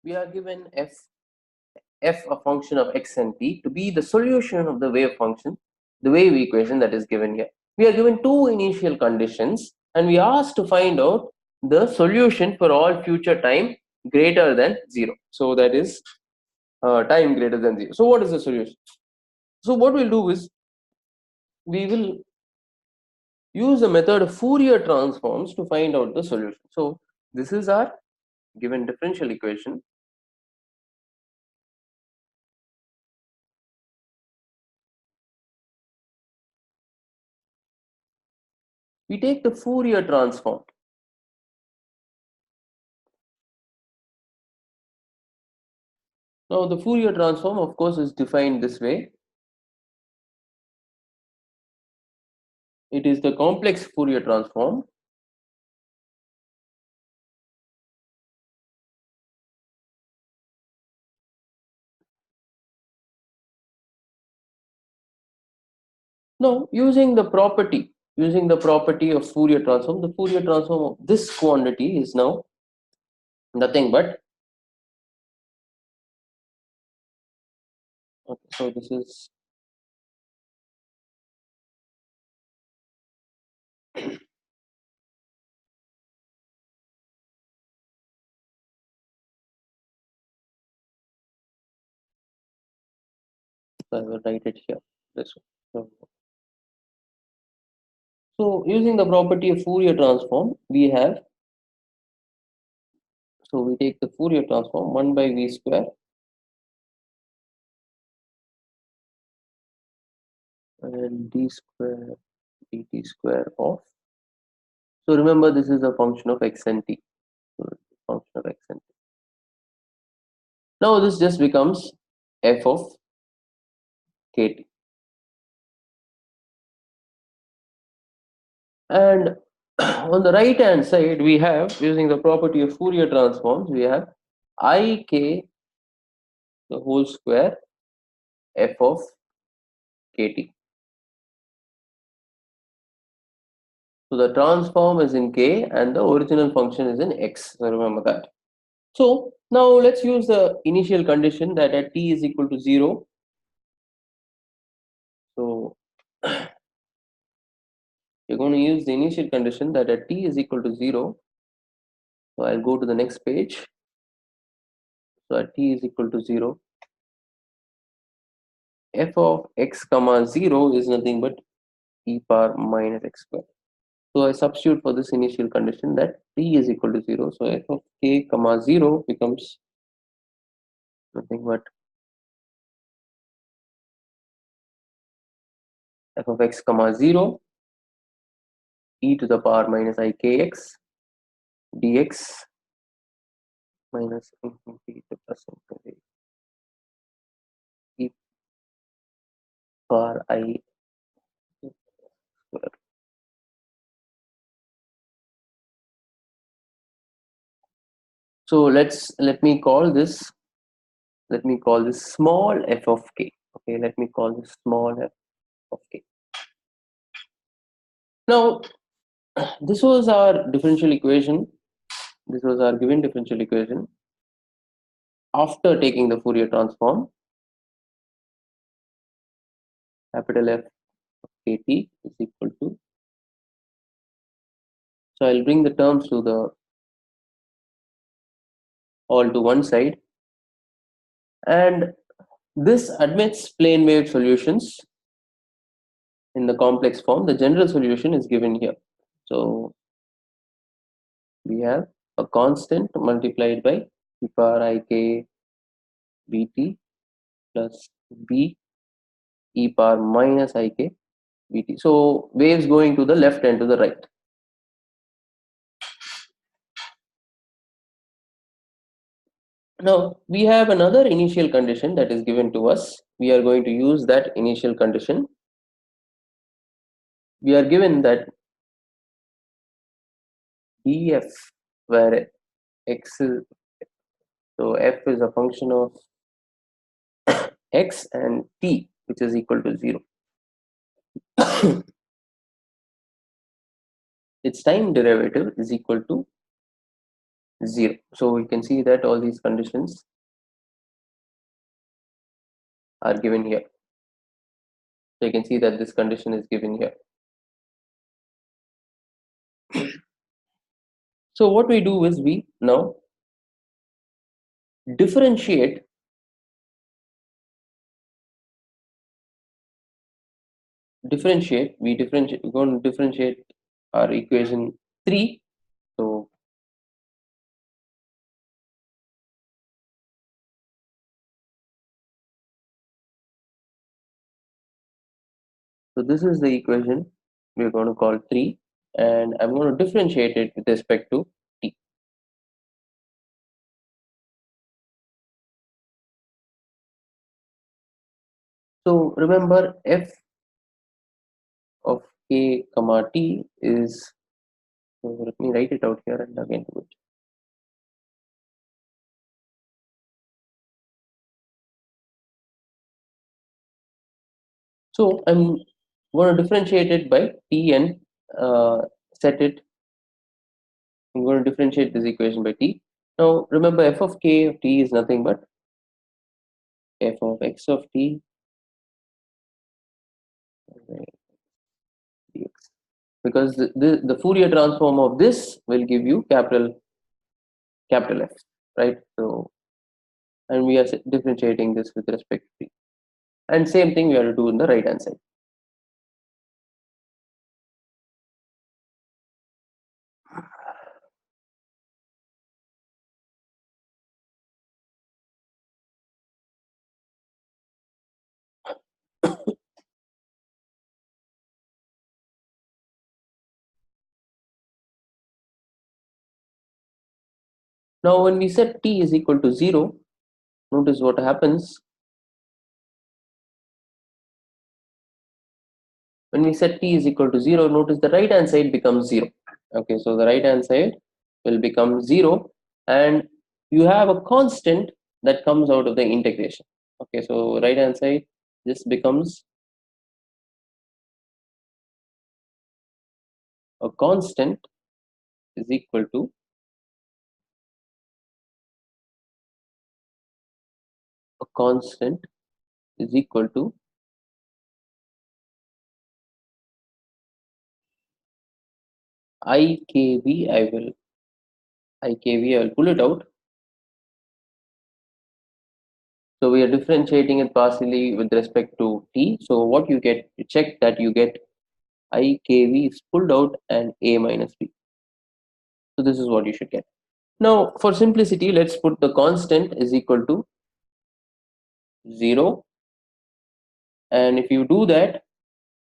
we are given f a function of x and t to be the solution of the wave function, the wave equation that is given here. We are given two initial conditions and we are asked to find out the solution for all future time greater than 0. So that is time greater than 0. So what is the solution? So what we'll do is we will use the method of Fourier transforms to find out the solution. So this is our given differential equation. We take the Fourier transform. Now the Fourier transform, of course, is defined this way. It is the complex Fourier transform now using the property of Fourier transform. The Fourier transform of this quantity is now nothing but, okay, so this is I will write it here this way. So using the property of Fourier transform, we have, so we take the Fourier transform 1 by v square and d square dt square of, so remember this is a function of x and t. So function of x and t. Now this just becomes f of kt. And on the right hand side, we have, using the property of Fourier transforms, we have ik the whole square f of kt. So the transform is in k and the original function is in x. So remember that. So now let's use the initial condition that at t is equal to 0. So you're going to use the initial condition that at t is equal to 0. So I'll go to the next page. So at t is equal to 0, f of x comma 0 is nothing but e power minus x square. So I substitute for this initial condition that t is equal to 0. So f of k comma 0 becomes nothing but f of x comma 0 e to the power minus ikx dx minus infinity to plus infinity e power I square. So let me call this small f of k. Okay, let me call this small f of k. Now this was our differential equation. This was our given differential equation after taking the Fourier transform. Capital F of kt is equal to, so I'll bring the terms to the all to one side, and this admits plane wave solutions in the complex form. The general solution is given here. So we have a constant multiplied by e power ik bt plus b e power minus ik bt. So waves going to the left and to the right. Now we have another initial condition that is given to us. We are going to use that initial condition. We are given that df, where x is, so f is a function of x and t, which is equal to 0. Its time derivative is equal to 0. So we can see that all these conditions are given here. So you can see that this condition is given here. So what we do is we now differentiate we're going to differentiate our equation 3. So this is the equation we're going to call 3, and I'm going to differentiate it with respect to t. So remember, f of k comma t is, so let me write it out here and again do it. So I'm going to differentiate it by t and set it. I'm going to differentiate this equation by t. Now remember, f of k of t is nothing but f of x of t dx, because the Fourier transform of this will give you capital F, right? So, and we are differentiating this with respect to t, and same thing we have to do in the right hand side. Now when we set t is equal to 0, notice what happens. When we set t is equal to 0, notice the right hand side becomes 0. Okay, so the right hand side will become 0, and you have a constant that comes out of the integration. Okay, so right hand side just becomes a constant is equal to a constant is equal to IKV. I will pull it out. So we are differentiating it partially with respect to t. So what you get, you check that you get IKV is pulled out and a minus b. So this is what you should get. Now for simplicity, let's put the constant is equal to 0, and if you do that,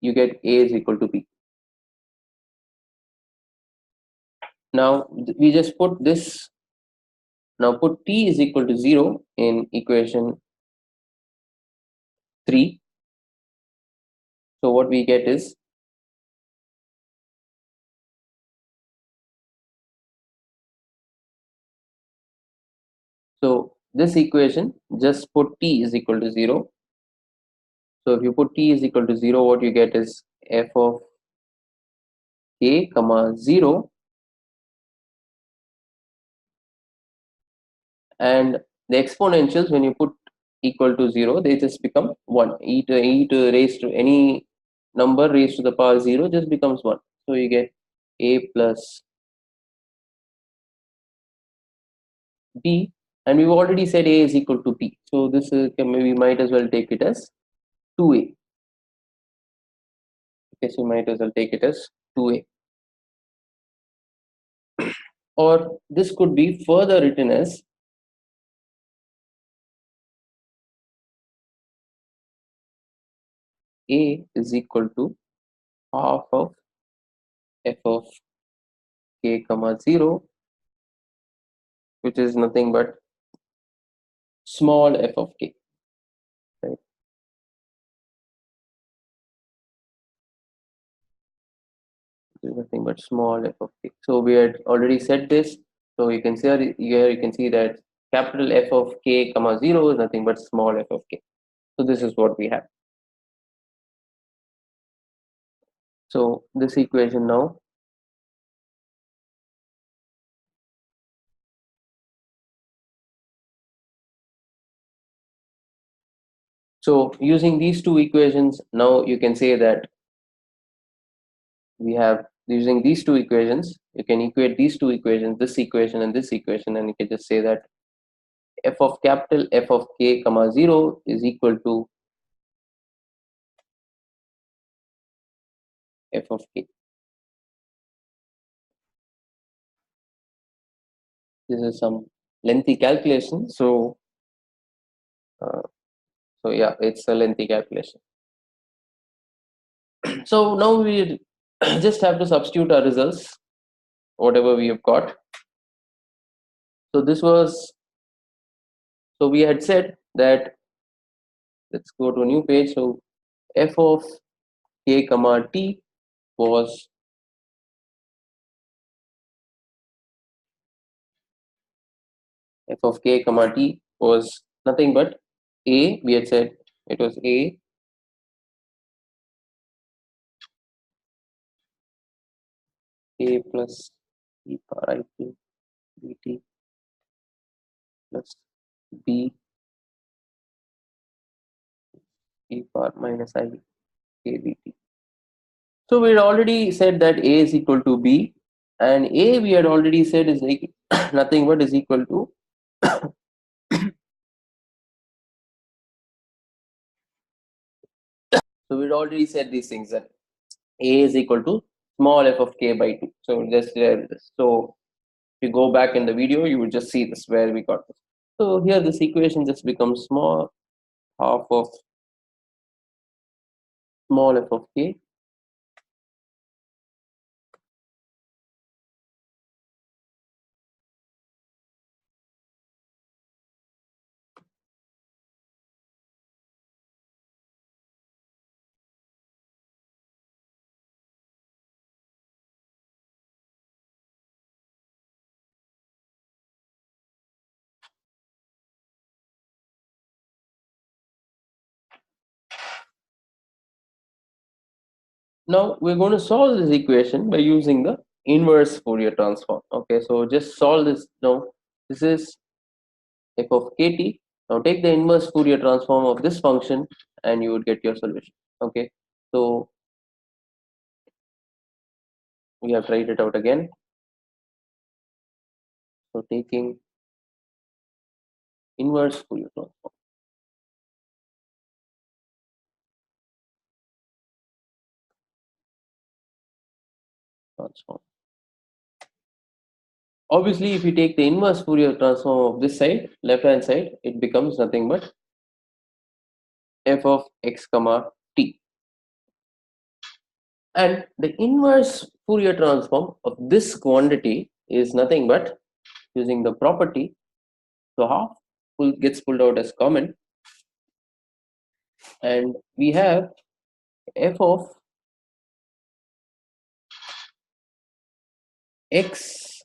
you get a is equal to b. Now we just put this. Now put t is equal to 0 in equation 3. So what we get is, so this equation just put t is equal to 0. So if you put t is equal to 0, what you get is f of k comma 0, and the exponentials, when you put equal to 0, they just become 1. E to raised to any number raised to the power 0 just becomes 1. So you get a plus b, and we've already said a is equal to b. So this is, we might as well take it as 2a. Okay, so we might as well take it as 2a. Or this could be further written as a is equal to half of f of k comma 0, which is nothing but small f of k, right? Is nothing but small f of k. So we had already said this. So you can see here, you can see that capital F of k comma 0 is nothing but small f of k. So this is what we have. So this equation now So using these two equations, now you can say that we have, using these two equations, you can equate these two equations, this equation and this equation, and you can just say that f of capital F of k comma 0 is equal to f of k. This is some lengthy calculation, so uh, yeah, it's a lengthy calculation. So now we just have to substitute our results, whatever we have got. So this was, so we had said that, let's go to a new page. So f of k comma t was f of k comma t was nothing but a. We had said it was a plus e power I t dt plus b e power minus I k dt. So we had already said that a is equal to b, and a we had already said is like nothing but is equal to so we'd already said these things, that a is equal to small f of k by 2. So just so if you go back in the video, you will just see this where we got this. So here this equation just becomes small half of small f of k Now we're going to solve this equation by using the inverse Fourier transform. Okay, so just solve this now. This is f of kt. Now take the inverse Fourier transform of this function and you would get your solution. Okay, so we have tried it out again. So taking inverse Fourier transform. Obviously, if you take the inverse Fourier transform of this side, left hand side, it becomes nothing but f of x comma t. And the inverse Fourier transform of this quantity is nothing but using the property. So half gets pulled out as common, and we have f of x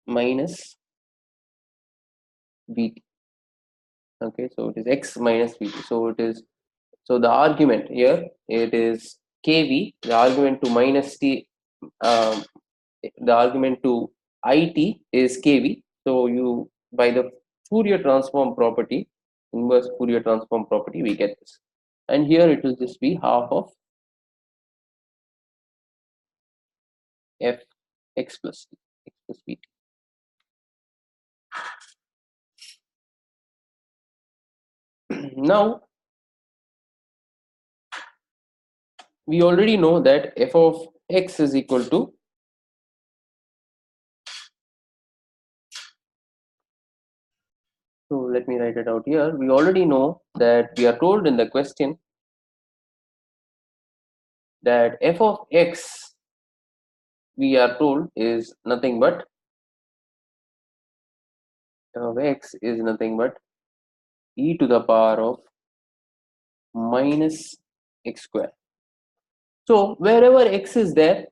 minus vt. Okay, so it is x minus vt. So it is, so the argument here, it is kv. The argument to minus t, um, the argument to it is kv. So you, by the Fourier transform property, inverse Fourier transform property, we get this. And here it will just be half of f x plus vt. Now we already know that f of x is equal to, so let me write it out here. We already know that we are told in the question that f of x, we are told, is nothing but f of x is nothing but e to the power of minus x square. So wherever x is there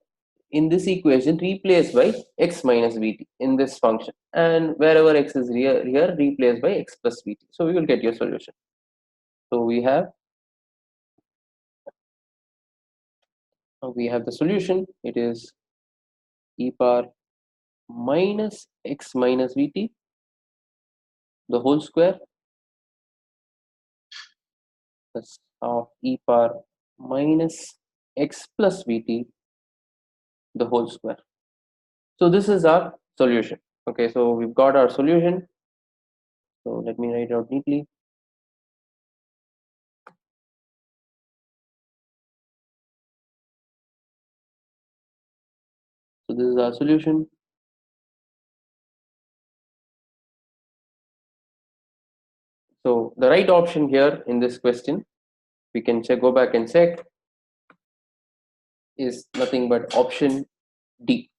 in this equation, replace by x minus vt in this function, and wherever x is here replace by x plus vt. So we will get your solution. So we have the solution. It is e power minus x minus vt the whole square plus of e power minus x plus vt the whole square. So this is our solution. Okay, so we've got our solution. So let me write it out neatly. So this is our solution. So the right option here in this question, we can go back and check, is nothing but option D.